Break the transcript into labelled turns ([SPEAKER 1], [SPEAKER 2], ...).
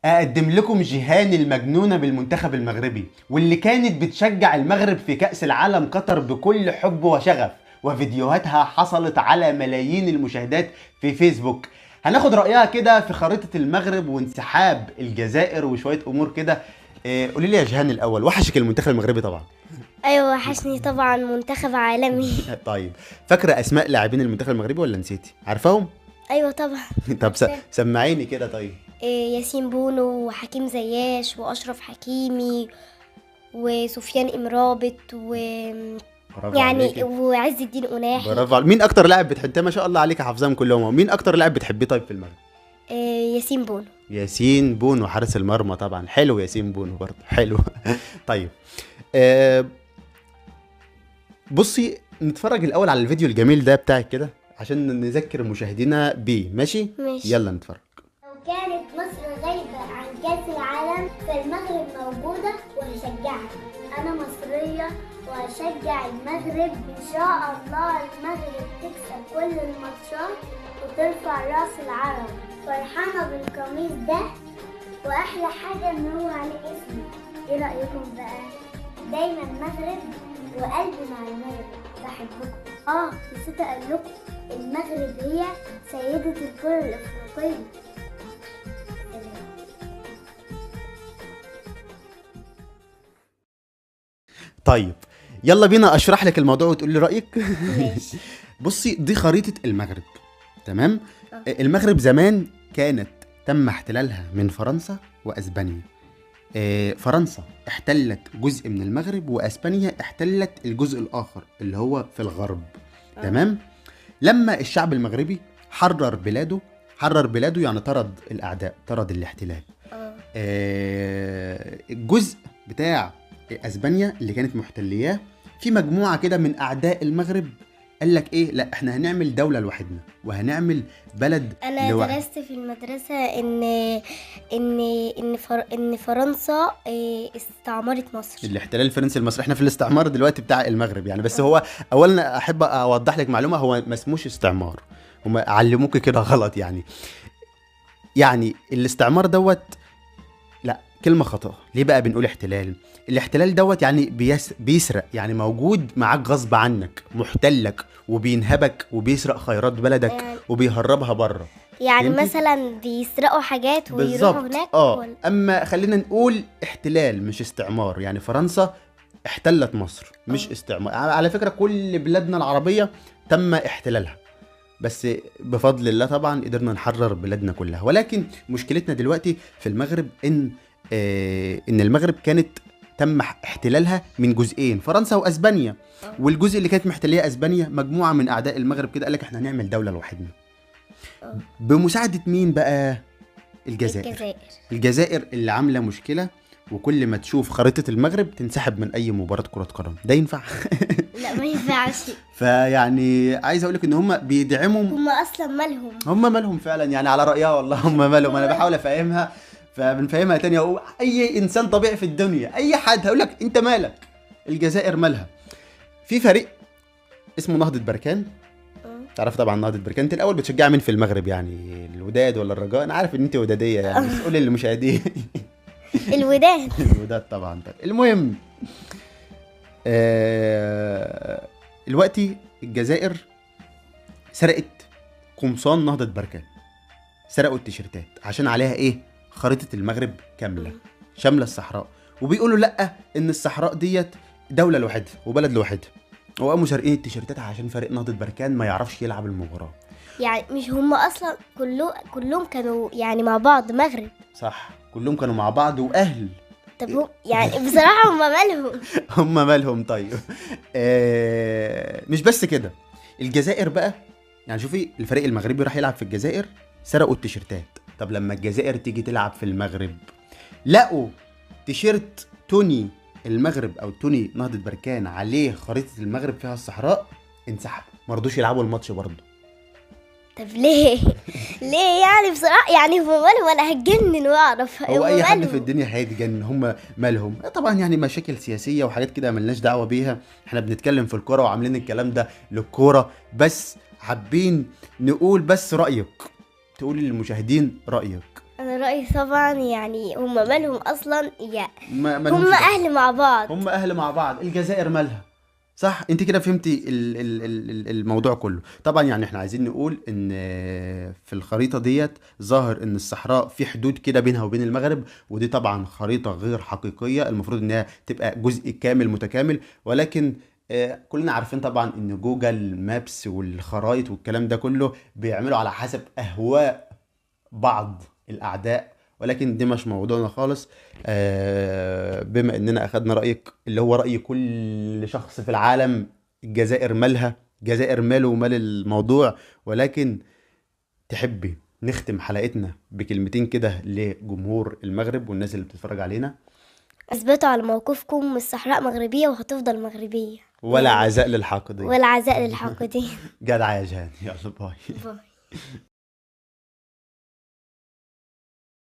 [SPEAKER 1] اقدم لكم جيهان المجنونة بالمنتخب المغربي، واللي كانت بتشجع المغرب في كأس العالم قطر بكل حب وشغف، وفيديوهاتها حصلت على ملايين المشاهدات في فيسبوك. هناخد رأيها كده في خريطة المغرب وانسحاب الجزائر وشوية امور كده. قولي لي يا جيهان الاول، وحشك المنتخب المغربي طبعا؟
[SPEAKER 2] ايوه وحشني طبعا، منتخب عالمي.
[SPEAKER 1] طيب، فاكرة اسماء لاعبين المنتخب المغربي ولا نسيتي؟ عارفاهم؟
[SPEAKER 2] ايوه طبعا.
[SPEAKER 1] طب سمعيني كده طيب.
[SPEAKER 2] ياسين بونو وحكيم زياش واشرف حكيمي وسفيان امرابط
[SPEAKER 1] برافو عليكي.
[SPEAKER 2] وعز الدين قناحي.
[SPEAKER 1] برافو مين اكتر لاعب بتحبيه؟ ما شاء الله عليك حافظاهم كلهم. مين اكتر لاعب بتحبيه طيب في المغرب؟
[SPEAKER 2] ياسين بونو.
[SPEAKER 1] ياسين بونو حارس المرمى طبعا، حلو ياسين بونو برضه حلو. طيب، بصي نتفرج الاول على الفيديو الجميل ده بتاعك كده عشان نذكر مشاهدينا بيه. ماشي يلا نتفرج.
[SPEAKER 3] لو كانت مصر غايبة عن كأس العالم فالمغرب موجودة وهشجعها. أنا مصرية وهشجع المغرب إن شاء الله. المغرب تكسب كل الماتشات وترفع رأس العرب. فرحانة بالقميص ده، وأحلى حاجة إن هو عليه اسمي. إيه رأيكم بقى؟ دايما المغرب وقلبي مع المغرب. بحبكم. نسيت أقول لكم، المغرب هي سيدة الكرة الأفريقية.
[SPEAKER 1] طيب يلا بينا اشرح لك الموضوع وتقول لي رايك.
[SPEAKER 2] ماشي.
[SPEAKER 1] بصي دي خريطه المغرب، تمام. المغرب زمان كانت تم احتلالها من فرنسا واسبانيا. فرنسا احتلت جزء من المغرب واسبانيا احتلت الجزء الاخر اللي هو في الغرب. تمام. لما الشعب المغربي حرر بلاده يعني طرد الاعداء، طرد الاحتلال. الجزء بتاع اسبانيا اللي كانت محتلياه، في مجموعه كده من اعداء المغرب قال لك ايه، لا احنا هنعمل دوله لوحدنا وهنعمل بلد
[SPEAKER 2] انا
[SPEAKER 1] لوحدنا.
[SPEAKER 2] درست في المدرسه ان فرنسا استعمرت مصر.
[SPEAKER 1] الاحتلال الفرنسي لمصر، احنا في الاستعمار دلوقتي بتاع المغرب يعني. بس هو اولا احب اوضح لك معلومه، هو ما اسموش استعمار، هم علموك كده غلط يعني الاستعمار دوت لا كلمه خطا. ليه بقى بنقول احتلال؟ الاحتلال دوت يعني بيسرق، يعني موجود معاك غصب عنك، محتلك وبينهبك وبيسرق خيرات بلدك
[SPEAKER 2] يعني
[SPEAKER 1] وبيهربها بره.
[SPEAKER 2] يعني
[SPEAKER 1] فهمتي؟
[SPEAKER 2] مثلا بيسرقوا حاجات ويروحوا
[SPEAKER 1] بالظبط.
[SPEAKER 2] هناك
[SPEAKER 1] اما خلينا نقول احتلال مش استعمار. يعني فرنسا احتلت مصر مش استعمار. على فكرة كل بلادنا العربية تم احتلالها، بس بفضل الله طبعا قدرنا نحرر بلادنا كلها. ولكن مشكلتنا دلوقتي في المغرب ان المغرب كانت تم احتلالها من جزئين، فرنسا واسبانيا. والجزء اللي كانت محتليه اسبانيا، مجموعه من اعداء المغرب كده قال لك احنا هنعمل دوله لوحدنا. بمساعده مين بقى؟ الجزائر اللي عامله مشكله، وكل ما تشوف خريطه المغرب تنسحب من اي مباراه كره قدم. ده ينفع؟
[SPEAKER 2] لا ما ينفعش.
[SPEAKER 1] فيعني عايز اقول لك ان هم بيدعموا.
[SPEAKER 2] هم اصلا مالهم؟
[SPEAKER 1] هم مالهم فعلا، يعني على رايها والله هم مالهم. انا بحاول افهمها فبنفهمها تاني اهو. اي انسان طبيعي في الدنيا، اي حد هقول لك انت مالك. الجزائر مالها؟ في فريق اسمه نهضة بركان. تعرف طبعا نهضة بركان. انت الاول بتشجع مين في المغرب؟ يعني الوداد ولا الرجاء؟ انا عارف ان انت وداديه يعني، بس قولي للمشاهدين.
[SPEAKER 2] الوداد.
[SPEAKER 1] الوداد طبعا. المهم دلوقتي الجزائر سرقت قمصان نهضة بركان، سرقوا التيشيرتات عشان عليها ايه؟ خريطة المغرب كاملة شاملة الصحراء. وبيقولوا لا ان الصحراء ديت دولة لوحدها وبلد لوحدها، وقاموا سارقين التيشيرتات عشان فريق نهضة بركان ما يعرفش يلعب المباراة.
[SPEAKER 2] يعني مش هم اصلا كلهم كانوا يعني مع بعض مغرب؟
[SPEAKER 1] صح، كلهم كانوا مع بعض واهل.
[SPEAKER 2] طب هم يعني بصراحة هم مالهم؟
[SPEAKER 1] هم مالهم طيب. مش بس كده، الجزائر بقى يعني شوفي الفريق المغربي راح يلعب في الجزائر، سرقوا التيشيرتات. طب لما الجزائر تيجي تلعب في المغرب لقوا تيشيرت توني المغرب او توني نهضة بركان عليه خريطة المغرب فيها الصحراء، انسحبوا، مرضوش يلعبوا الماتش برضه.
[SPEAKER 2] طب ليه؟ ليه يعني بصراحة؟ يعني هم مالهم؟ انا هتجنن واعرف.
[SPEAKER 1] هو اي حد في الدنيا هيتجنن. هم مالهم؟ طبعا يعني مشاكل سياسية وحاجات كده ملناش دعوة بيها. احنا بنتكلم في الكورة وعاملين الكلام ده للكورة بس، حابين نقول بس رأيك، تقول للمشاهدين رأيك.
[SPEAKER 2] انا رأيي طبعا يعني هم مالهم اصلا يعني
[SPEAKER 1] ما
[SPEAKER 2] هم
[SPEAKER 1] لهمش دخل.
[SPEAKER 2] اهل مع بعض.
[SPEAKER 1] هم اهل مع بعض. الجزائر مالها؟ صح، انت كده فهمتي الموضوع كله. طبعا يعني احنا عايزين نقول ان في الخريطة ديت ظاهر ان الصحراء في حدود كده بينها وبين المغرب، ودي طبعا خريطة غير حقيقية، المفروض انها تبقى جزء كامل متكامل، ولكن كلنا عارفين طبعا ان جوجل مابس والخرايط والكلام ده كله بيعملوا على حسب اهواء بعض الأعداء، ولكن دي مش موضوعنا خالص. بما إننا أخدنا رأيك اللي هو رأي كل شخص في العالم، الجزائر مالها؟ الجزائر ماله ومال الموضوع؟ ولكن تحبي نختم حلقتنا بكلمتين كده لجمهور المغرب والناس اللي بتتفرج علينا؟
[SPEAKER 2] اثبتوا على موقفكم، الصحراء مغربية وهتفضل مغربية،
[SPEAKER 1] ولا عزاء للحاقدين.
[SPEAKER 2] ولا عزاء للحاقدين.
[SPEAKER 1] جدع يا جهان، يلا باي.
[SPEAKER 2] باي.